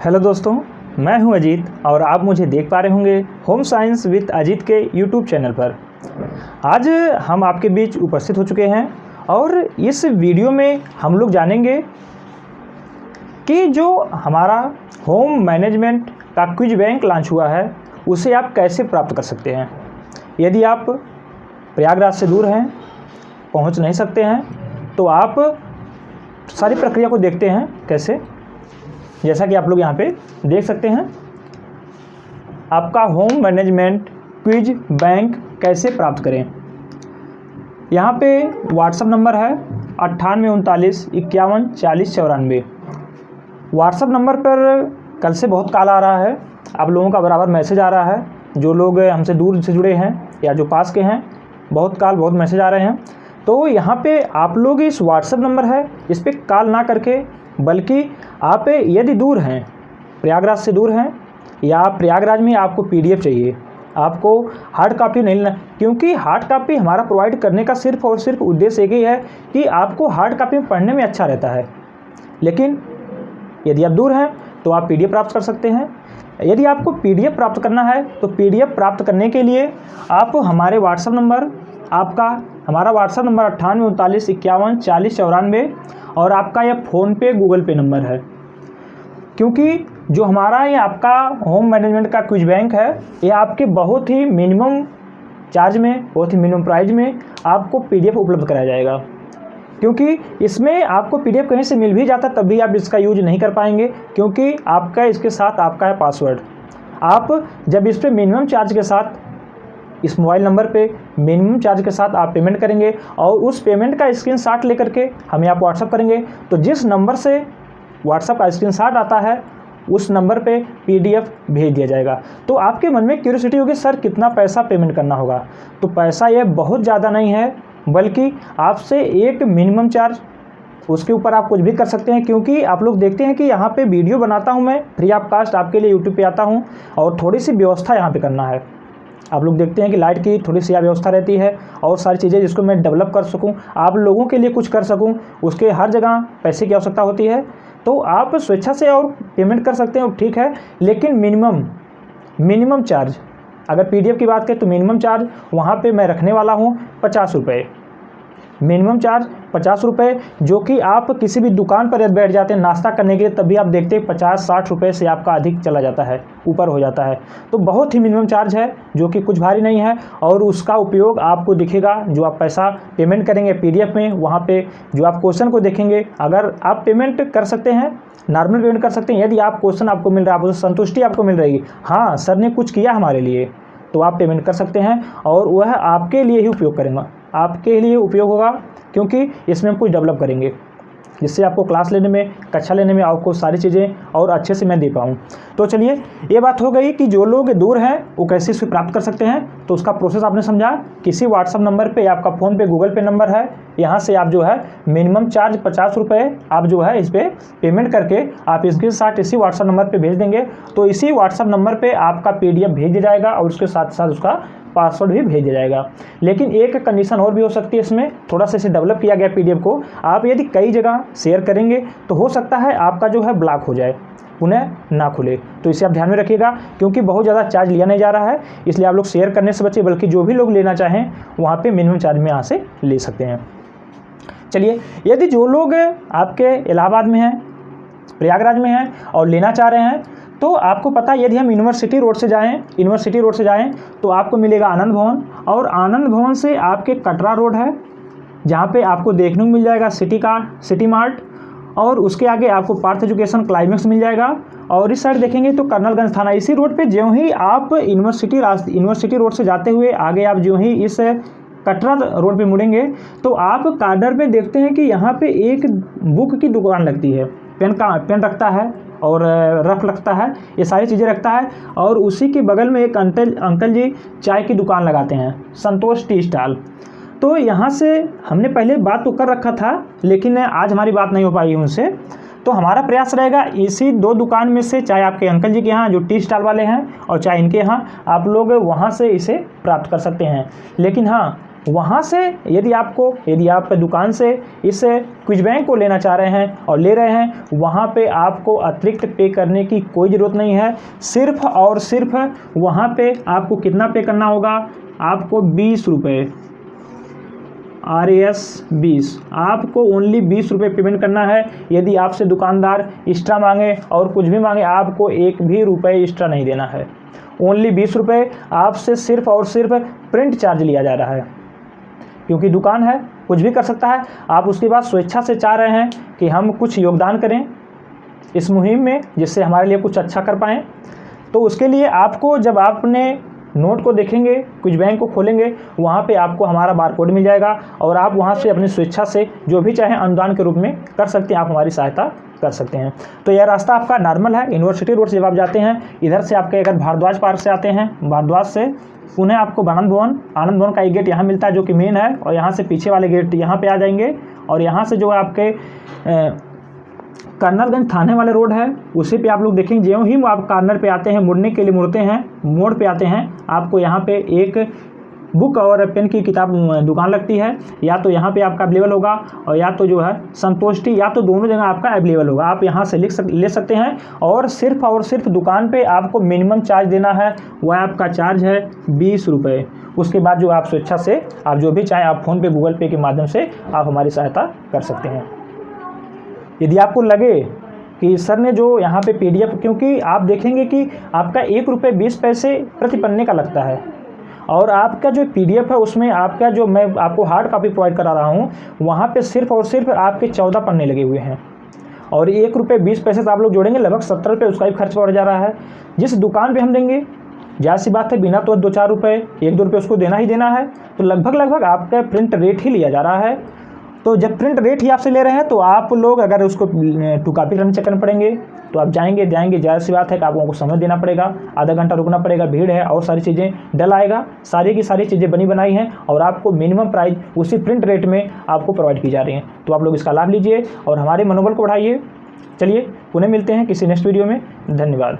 Hello दोस्तों, मैं हूं अजीत और आप मुझे देख पा रहे होंगे होम साइंस विद अजीत के यूट्यूब चैनल पर। आज हम आपके बीच उपस्थित हो चुके हैं और इस वीडियो में हम लोग जानेंगे कि जो हमारा होम मैनेजमेंट का क्विज बैंक लॉन्च हुआ है उसे आप कैसे प्राप्त कर सकते हैं। यदि आप प्रयागराज से दूर हैं, पहुंच नहीं सकते हैं, तो आप सारी प्रक्रिया को देखते हैं कैसे। जैसा कि आप लोग यहाँ पे देख सकते हैं, आपका होम मैनेजमेंट क्विज बैंक कैसे प्राप्त करें। यहाँ पे व्हाट्सअप नंबर है 9839514094। व्हाट्सअप नंबर पर कल से बहुत कॉल आ रहा है, आप लोगों का बराबर मैसेज आ रहा है। जो लोग हमसे दूर से जुड़े हैं या जो पास के हैं, बहुत कॉल बहुत मैसेज आ रहे हैं। तो यहाँ पे आप लोग इस व्हाट्सअप नंबर है, इस पर कॉल ना करके, बल्कि आप यदि दूर हैं, प्रयागराज से दूर हैं या प्रयागराज में आपको पीडीएफ चाहिए, आपको हार्ड कॉपी नहीं लेना, क्योंकि हार्ड कॉपी हमारा प्रोवाइड करने का सिर्फ और सिर्फ उद्देश्य एक ही है कि आपको हार्ड कॉपी में पढ़ने में अच्छा रहता है। लेकिन यदि आप दूर हैं तो आप पीडीएफ प्राप्त कर सकते हैं। यदि आपको पीडीएफ प्राप्त करना है तो पीडीएफ प्राप्त करने के लिए आप हमारे व्हाट्सअप नंबर, हमारा व्हाट्सअप नंबर 9839514094 और आपका यह फ़ोनपे गूगल पे नंबर है। क्योंकि जो हमारा ये आपका होम मैनेजमेंट का क्विज बैंक है, ये आपके बहुत ही मिनिमम चार्ज में, बहुत ही मिनिमम प्राइस में आपको पीडीएफ उपलब्ध कराया जाएगा। क्योंकि इसमें आपको पीडीएफ कहीं से मिल भी जाता तब भी आप इसका यूज नहीं कर पाएंगे, क्योंकि आपका इसके साथ आपका है पासवर्ड। आप जब इस पर मिनिमम चार्ज के साथ, इस मोबाइल नंबर पे मिनिमम चार्ज के साथ आप पेमेंट करेंगे और उस पेमेंट का स्क्रीनशॉट लेकर के हमें आप व्हाट्सअप करेंगे, तो जिस नंबर से व्हाट्सअप का स्क्रीनशॉट आता है उस नंबर पे पीडीएफ भेज दिया जाएगा। तो आपके मन में क्यूरियोसिटी होगी, सर कितना पैसा पेमेंट करना होगा। तो पैसा ये बहुत ज़्यादा नहीं है, बल्कि आपसे एक मिनिमम चार्ज, उसके ऊपर आप कुछ भी कर सकते हैं। क्योंकि आप लोग देखते हैं कि यहाँ पे वीडियो बनाता हूँ मैं फ्री ऑफ कास्ट आपके लिए, यूट्यूब पे आता हूँ और थोड़ी सी व्यवस्था यहाँ पे करना है। आप लोग देखते हैं कि लाइट की थोड़ी सी व्यवस्था रहती है और सारी चीज़ें जिसको मैं डेवलप कर सकूं, आप लोगों के लिए कुछ कर सकूं, उसके हर जगह पैसे की आवश्यकता होती है। तो आप स्वेच्छा से और पेमेंट कर सकते हैं, ठीक है, लेकिन मिनिमम चार्ज, अगर पीडीएफ की बात करें तो मिनिमम चार्ज वहाँ पे मैं रखने वाला हूँ 50 रुपये। मिनिमम चार्ज 50 रुपये, जो कि आप किसी भी दुकान पर बैठ जाते हैं नाश्ता करने के लिए, तभी आप देखते हैं 50-60 रुपये से आपका अधिक चला जाता है, ऊपर हो जाता है। तो बहुत ही मिनिमम चार्ज है, जो कि कुछ भारी नहीं है और उसका उपयोग आपको दिखेगा जो आप पैसा पेमेंट करेंगे पीडीएफ में। वहाँ पे जो आप क्वेश्चन को देखेंगे, अगर आप पेमेंट कर सकते हैं, नॉर्मल पेमेंट कर सकते हैं, यदि आप क्वेश्चन आपको मिल रहा है, आपको संतुष्टि आपको मिल रही है, हाँ सर ने कुछ किया हमारे लिए, तो आप पेमेंट कर सकते हैं और वह आपके लिए ही उपयोग करेंगे, आपके लिए उपयोग होगा। क्योंकि इसमें हम कुछ डेवलप करेंगे जिससे आपको क्लास लेने में, कक्षा लेने में आपको सारी चीज़ें और अच्छे से मैं दे पाऊँ। तो चलिए, ये बात हो गई कि जो लोग दूर हैं वो कैसे इसे प्राप्त कर सकते हैं। तो उसका प्रोसेस आपने समझा। किसी व्हाट्सअप नंबर पे, आपका फ़ोन पे गूगल पे नंबर है, यहाँ से आप जो है मिनिमम चार्ज 50 रुपये आप जो है इस पर पेमेंट करके आप स्क्रीनशॉट इसी व्हाट्सअप नंबर पर भेज देंगे। तो इसी व्हाट्सअप नंबर पर आपका पीडीएफ भेज दिया जाएगा और उसके साथ साथ उसका पासवर्ड भी भेज दिया जाएगा। लेकिन एक कंडीशन और भी हो सकती है, इसमें थोड़ा सा इसे डेवलप किया गया पीडीएफ को। आप यदि कई जगह शेयर करेंगे तो हो सकता है आपका जो है ब्लॉक हो जाए, उन्हें ना खुले। तो इसे आप ध्यान में रखिएगा, क्योंकि बहुत ज़्यादा चार्ज लिया नहीं जा रहा है, इसलिए आप लोग शेयर करने से बचिए, बल्कि जो भी लोग लेना चाहें वहाँ पर मिनिमम चार्ज में यहाँ से ले सकते हैं। चलिए, यदि जो लोग आपके इलाहाबाद में हैं, प्रयागराज में हैं और लेना चाह रहे हैं, तो आपको पता है यदि हम यूनिवर्सिटी रोड से जाएं तो आपको मिलेगा आनंद भवन, और आनंद भवन से आपके कटरा रोड है, जहां पे आपको देखने को मिल जाएगा सिटी मार्ट, और उसके आगे आपको पार्थ एजुकेशन क्लाइमेक्स मिल जाएगा। और इस साइड देखेंगे तो कर्नलगंज थाना। इसी रोड पे ज्यों ही आप यूनिवर्सिटी रोड से जाते हुए आगे आप ज्यों ही इस कटरा रोड पे मुड़ेंगे तो आप कार्डर पे देखते हैं कि यहाँ पे एक बुक की दुकान लगती है, पेन रखता है और रफ रखता है, ये सारी चीज़ें रखता है। और उसी के बगल में एक अंकल जी चाय की दुकान लगाते हैं, संतोष टी स्टॉल। तो यहाँ से हमने पहले बात तो कर रखा था, लेकिन आज हमारी बात नहीं हो पाई उनसे। तो हमारा प्रयास रहेगा इसी 2 दुकान में से, चाहे आपके अंकल जी के यहाँ जो टी स्टॉल वाले हैं और चाहे इनके यहाँ, आप लोग वहाँ से इसे प्राप्त कर सकते हैं। लेकिन हाँ, वहाँ से यदि आप दुकान से इस क्विज बैंक को लेना चाह रहे हैं और ले रहे हैं, वहाँ पे आपको अतिरिक्त पे करने की कोई ज़रूरत नहीं है। सिर्फ और सिर्फ वहाँ पे आपको कितना पे करना होगा, आपको 20 रुपये, RAS 20, आपको ओनली 20 रुपये पेमेंट करना है। यदि आपसे दुकानदार एक्स्ट्रा मांगे और कुछ भी मांगे, आपको एक भी रुपये एक्स्ट्रा नहीं देना है। ओनली 20 रुपये आपसे सिर्फ और सिर्फ प्रिंट चार्ज लिया जा रहा है, क्योंकि दुकान है, कुछ भी कर सकता है। आप उसके बाद स्वेच्छा से चाह रहे हैं कि हम कुछ योगदान करें इस मुहिम में, जिससे हमारे लिए कुछ अच्छा कर पाएँ, तो उसके लिए आपको, जब आपने नोट को देखेंगे, कुछ बैंक को खोलेंगे, वहाँ पे आपको हमारा बारकोड मिल जाएगा और आप वहाँ से अपनी स्वेच्छा से जो भी चाहें अनुदान के रूप में कर सकते हैं, आप हमारी सहायता कर सकते हैं। तो यह रास्ता आपका नॉर्मल है, यूनिवर्सिटी रोड से जब आप जाते हैं, इधर से आपके अगर भारद्वाज पार्क से आते हैं, भारद्वाज से पुनः आपको आनंद भवन का एक गेट यहाँ मिलता है जो कि मेन है, और यहाँ से पीछे वाले गेट यहाँ पे आ जाएंगे, और यहाँ से जो है आपके कर्नलगंज थाने वाले रोड है, उसी पे आप लोग देखेंगे। ज्यों ही आप कॉर्नर पे आते हैं, मुड़ने के लिए मुड़ते हैं, मोड़ पे आते हैं, आपको यहाँ पे एक बुक और पेन की किताब दुकान लगती है। या तो यहाँ पे आपका अवेलेबल होगा, और या तो जो है संतोष्टि, या तो दोनों जगह आपका अवेलेबल होगा। आप यहाँ से ले सकते हैं। और सिर्फ दुकान पे आपको मिनिमम चार्ज देना है, वह आपका चार्ज है 20 रुपये। उसके बाद जो आप स्वेच्छा से आप जो भी चाहें, आप फ़ोन पे, गूगल पे के माध्यम से आप हमारी सहायता कर सकते हैं। यदि आपको लगे कि सर ने जो यहाँ पे PDF, क्योंकि आप देखेंगे कि आपका 1 रुपये 20 पैसे प्रति पन्ने का लगता है, और आपका जो PDF है उसमें आपका जो मैं आपको हार्ड कॉपी प्रोवाइड करा रहा हूँ, वहाँ पे सिर्फ और सिर्फ आपके 14 पन्ने लगे हुए हैं, और 1 रुपये 20 पैसे तो आप लोग जोड़ेंगे, लगभग 70 रुपये उसका भी खर्च पड़ जा रहा है। जिस दुकान पे हम देंगे, जाहिर सी बात है, बिना तो 2-4 रुपये, 1-2 रुपये उसको देना ही देना है, तो लगभग आपका प्रिंट रेट ही लिया जा रहा है। तो जब प्रिंट रेट ही आपसे ले रहे हैं, तो आप लोग अगर उसको 2 कॉपी रन चेक करने पड़ेंगे, तो आप जाएंगे, जाहिर सी बात है कि आप लोगों को समय देना पड़ेगा, आधा घंटा रुकना पड़ेगा, भीड़ है और सारी चीज़ें, डल आएगा। सारी की सारी चीज़ें बनी बनाई हैं और आपको मिनिमम प्राइस उसी प्रिंट रेट में आपको प्रोवाइड की जा रही हैं। तो आप लोग इसका लाभ लीजिए और हमारे मनोबल को बढ़ाइए। चलिए पुनः मिलते हैं किसी नेक्स्ट वीडियो में। धन्यवाद।